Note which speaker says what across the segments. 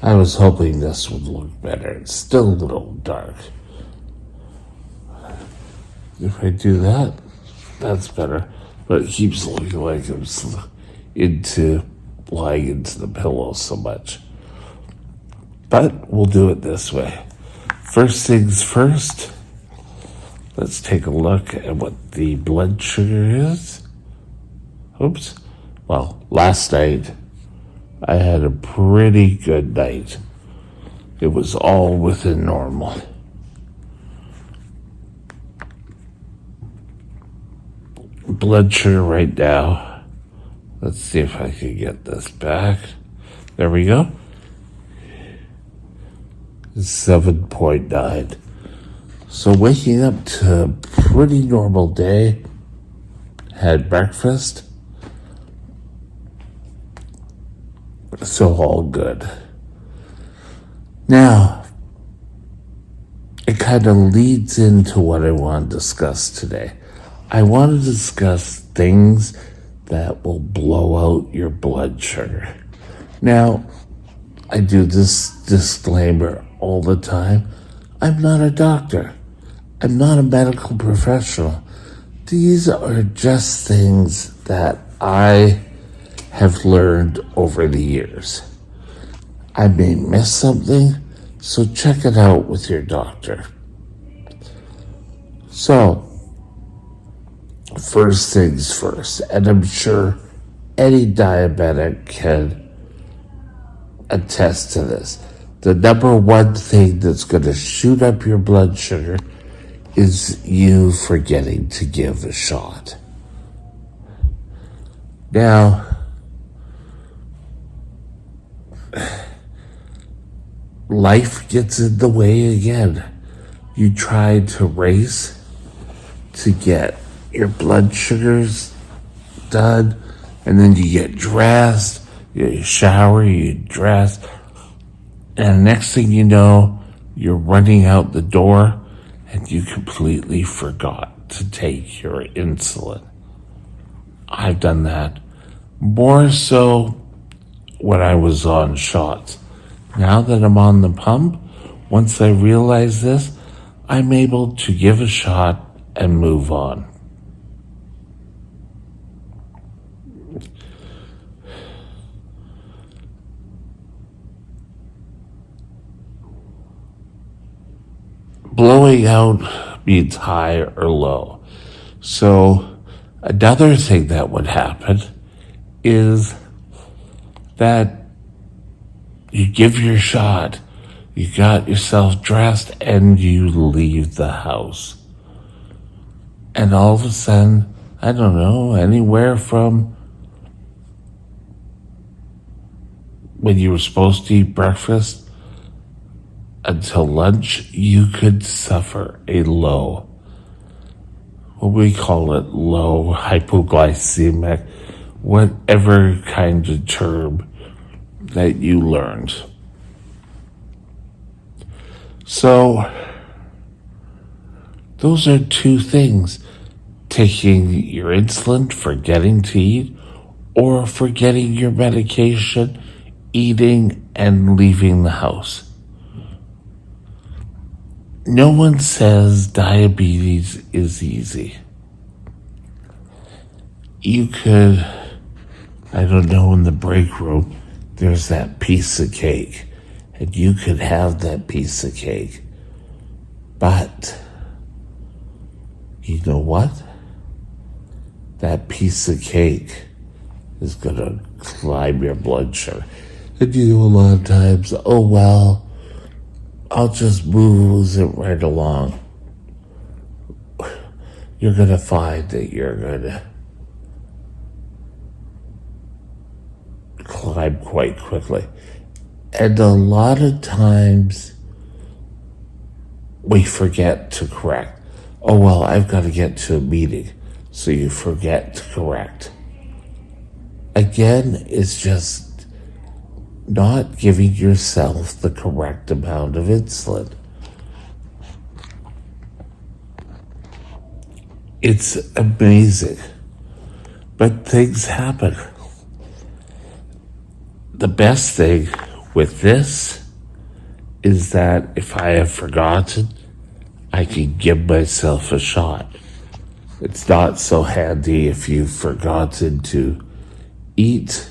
Speaker 1: I was hoping this would look better. It's still a little dark. If I do that, that's better. But it keeps looking like I'm lying into the pillow so much. But we'll do it this way. First things first, let's take a look at what the blood sugar is. Oops. Well, last night I had a pretty good night. It was all within normal. Blood sugar right now. Let's see if I can get this back. There we go. 7.9. So waking up to a pretty normal day. Had breakfast. So all good. Now, it kind of leads into what I want to discuss today. I want to discuss things that will blow out your blood sugar. Now, I do this disclaimer all the time. I'm not a doctor. I'm not a medical professional. These are just things that I have learned over the years. I may miss something, so check it out with your doctor. So, first things first, and I'm sure any diabetic can attest to this. The number one thing that's going to shoot up your blood sugar is you forgetting to give a shot. Now, life gets in the way again. You try to race to get your blood sugars done, and then you get dressed, you shower, you dress, and next thing you know, you're running out the door and you completely forgot to take your insulin. I've done that more so when I was on shots. Now that I'm on the pump, once I realize this, I'm able to give a shot and move on. Blowing out means high or low. So another thing that would happen is that you give your shot, you got yourself dressed, and you leave the house. And all of a sudden, I don't know, anywhere from when you were supposed to eat breakfast until lunch, you could suffer a low, what we call it, low hypoglycemic, whatever kind of term that you learned. So, those are two things. Taking your insulin, forgetting to eat, or forgetting your medication, eating, and leaving the house. No one says diabetes is easy. You could, I don't know, in the break room, there's that piece of cake, and you could have that piece of cake. But, you know what? That piece of cake is going to climb your blood sugar. And you know, a lot of times, oh well, I'll just move it right along. You're going to find that you're going to climb quite quickly. And a lot of times we forget to correct. Oh, well, I've got to get to a meeting. So you forget to correct. Again, it's just not giving yourself the correct amount of insulin. It's amazing. But things happen. The best thing with this is that if I have forgotten, I can give myself a shot. It's not so handy if you've forgotten to eat,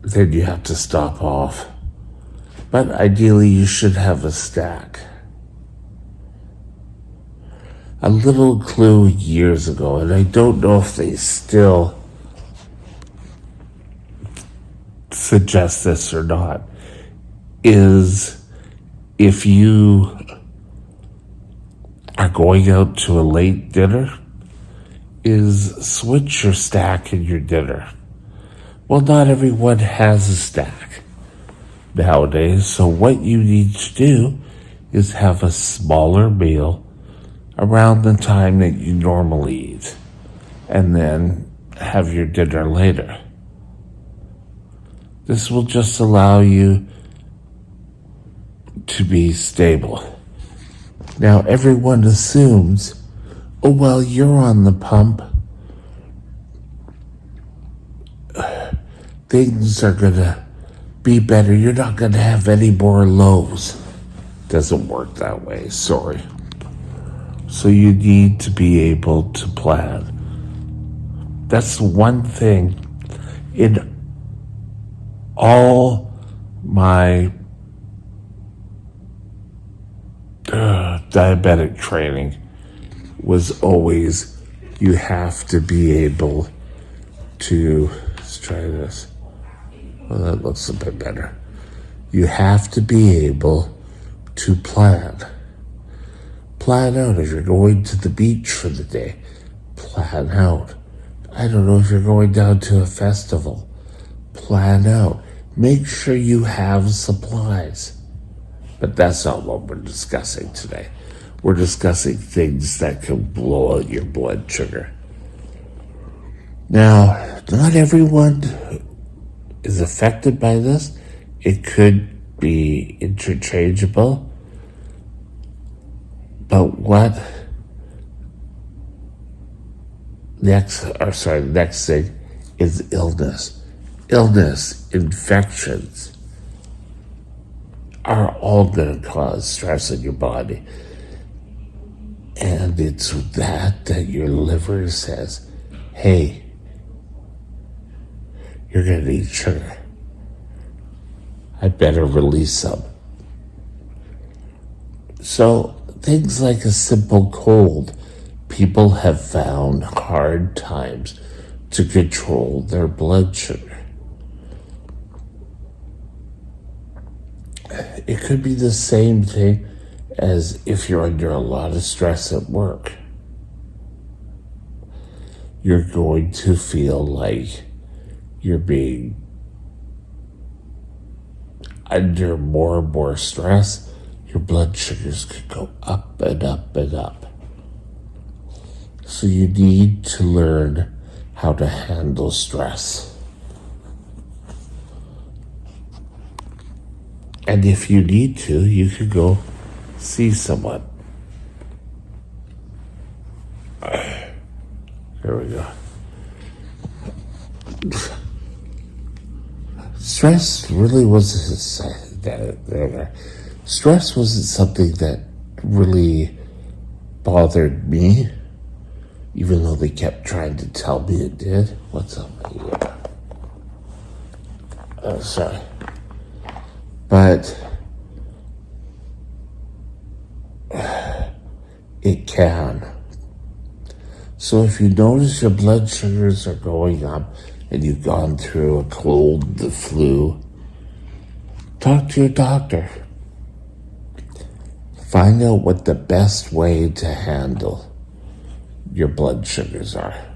Speaker 1: then you have to stop off. But ideally, you should have a stack. A little clue years ago, and I don't know if they still suggest this or not, is if you are going out to a late dinner, is switch your stack and your dinner. Well, not everyone has a stack nowadays, so what you need to do is have a smaller meal around the time that you normally eat, and then have your dinner later. This will just allow you to be stable. Now, everyone assumes, oh, well, you're on the pump. Things are gonna be better. You're not gonna have any more lows. Doesn't work that way, sorry. So you need to be able to plan. That's one thing in all my diabetic training was always, you have to be able to, let's try this. Well, that looks a bit better. You have to be able to plan. Plan out if you're going to the beach for the day. Plan out. I don't know if you're going down to a festival. Plan out. Make sure you have supplies. But that's not what we're discussing today. We're discussing things that can blow out your blood sugar. Now, not everyone is affected by this. It could be interchangeable. But what the next thing is illness. Illness, infections are all going to cause stress in your body. And it's that your liver says, hey, you're going to need sugar. I better release some. So things like a simple cold, people have found hard times to control their blood sugar. It could be the same thing as if you're under a lot of stress at work. You're going to feel like you're being under more and more stress. Your blood sugars could go up and up and up. So you need to learn how to handle stress. And if you need to, you could go see someone. There we go. Stress really wasn't stress wasn't something that really bothered me, even though they kept trying to tell me it did. What's up here? Oh, sorry. But it can. So if you notice your blood sugars are going up and you've gone through a cold, the flu, talk to your doctor. Find out what the best way to handle your blood sugars are.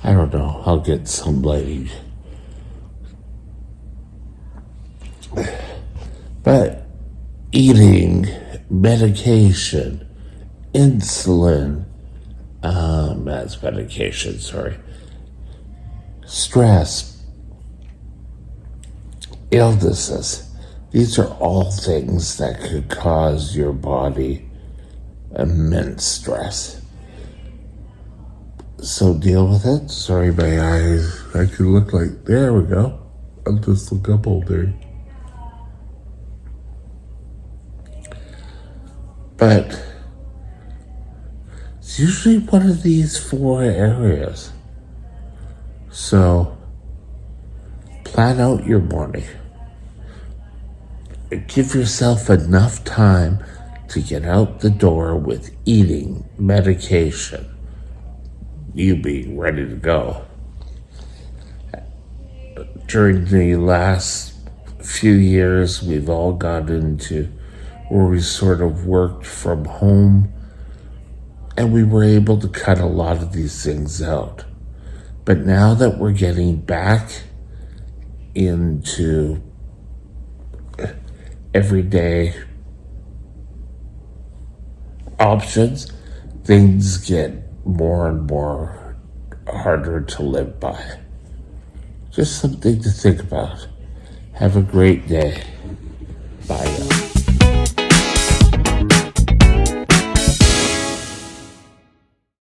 Speaker 1: I don't know. I'll get some lighting. But eating, medication, insulin, that's medication, sorry. Stress, illnesses, These are all things that could cause your body immense stress. So deal with it. Sorry, my eyes. I could look like, there we go. I'll just look up all day. But it's usually one of these 4 areas. So plan out your morning. Give yourself enough time to get out the door with eating, medication, you being ready to go. During the last few years, we've all got into where we sort of worked from home, and we were able to cut a lot of these things out. But now that we're getting back into everyday options, things get more and more harder to live by. Just something to think about. Have a great day. Bye.